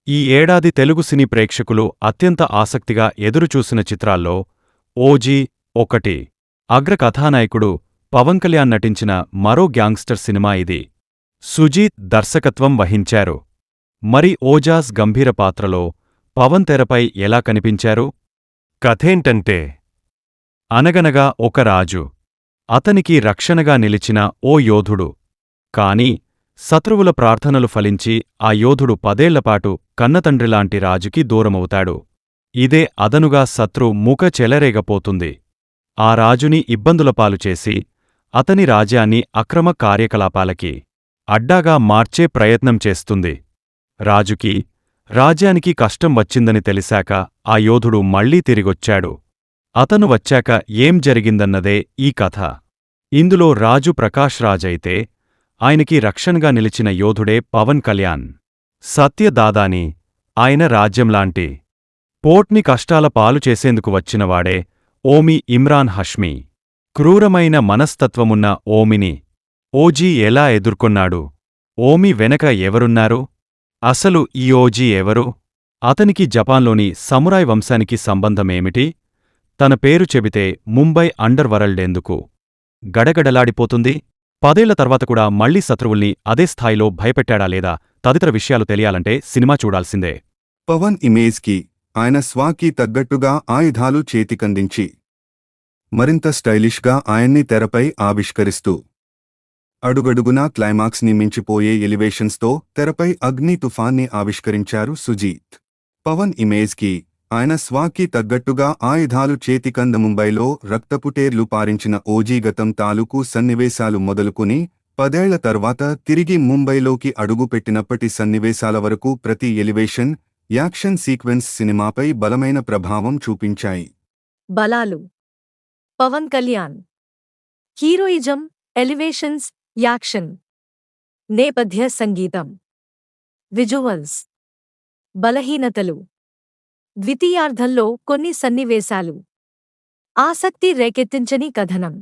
ఈ ఏడాది తెలుగు సినీ ప్రేక్షకులు అత్యంత ఆసక్తిగా ఎదురుచూసిన చిత్రాల్లో ఓజీ ఒకటి. అగ్ర కథానాయకుడు పవన్ కళ్యాణ్ నటించిన మరో గ్యాంగ్స్టర్ సినిమా ఇది. సుజీత్ దర్శకత్వం వహించారు. మరి ఓజాస్ గంభీర పాత్రలో పవన్ తెరపై ఎలా కనిపించారు? కథేంటంటే, అనగనగా ఒక రాజు. అతనికి రక్షణగా నిలిచిన ఓ యోధుడు. కాని శత్రువుల ప్రార్థనలు ఫలించి ఆ యోధుడు 10 ఏళ్లపాటు కన్నతండ్రిలాంటి రాజుకి దూరమవుతాడు. ఇదే అదనుగా శత్రు మూక చెలరేగపోతుంది. ఆ రాజుని ఇబ్బందులపాలు చేసి అతని రాజ్యాన్ని అక్రమ కార్యకలాపాలకి అడ్డాగా మార్చే ప్రయత్నం చేస్తుంది. రాజుకి, రాజ్యానికి కష్టం వచ్చిందని తెలిసాక ఆ యోధుడు మళ్లీ తిరిగొచ్చాడు. అతను వచ్చాక ఏం జరిగిందన్నదే ఈ కథ. ఇందులో రాజు ప్రకాష్ రాజ్ అయితే ఆయనకి రక్షణగా నిలిచిన యోధుడే పవన్ కళ్యాణ్. సత్యదాదాని, ఆయన రాజ్యంలాంటి పోర్ట్ని కష్టాల పాలు చేసేందుకు వచ్చినవాడే ఓమి ఇమ్రాన్ హష్మీ. క్రూరమైన మనస్తత్వమున్న ఓమిని ఓజీ ఎలా ఎదుర్కొన్నాడు? ఓమి వెనక ఎవరున్నారు? అసలు ఈ ఓజీ ఎవరు? అతనికి జపాన్లోని సమురాయ్ వంశానికి సంబంధమేమిటి? తన పేరు చెబితే ముంబై అండర్ వరల్డ్ ఎందుకు గడగడలాడిపోతుంది? 10 ఏళ్ల తర్వాత కూడా మళ్లీ శత్రువుల్ని అదే స్థాయిలో భయపెట్టాడా లేదా తదితర విషయాలు తెలియాలంటే సినిమా చూడాల్సిందే. పవన్ ఇమేజ్కి, ఆయన స్వాకి తగ్గట్టుగా ఆయుధాలు చేతికందించి మరింత స్టైలిష్గా ఆయన్ని తెరపై ఆవిష్కరిస్తూ అడుగడుగునా క్లైమాక్స్ని మించిపోయే ఎలివేషన్స్తో తెరపై అగ్ని తుఫాన్ని ఆవిష్కరించారు సుజీత్. పవన్ ఇమేజ్కి, ఆయన స్వాకి తగ్గట్టుగా ఆయుధాలు చేతికంద ముంబైలో రక్తపుటేర్లు పారించిన ఓజీ గతం తాలూకు సన్నివేశాలు మొదలుకుని 10 ఏళ్ల తర్వాత తిరిగి ముంబైలోకి అడుగుపెట్టినప్పటి సన్నివేశాల వరకు ప్రతి ఎలివేషన్, యాక్షన్ సీక్వెన్స్ సినిమాపై బలమైన ప్రభావం చూపించాయి. బలాలు: Pawan Kalyan heroism, elevations, action. నేపథ్య సంగీతం, విజువల్స్. బలహీనతలు: ద్వితీయార్ధంలో కొన్ని సన్నివేశాలు, ఆసక్తి రేకెత్తించని కథనం.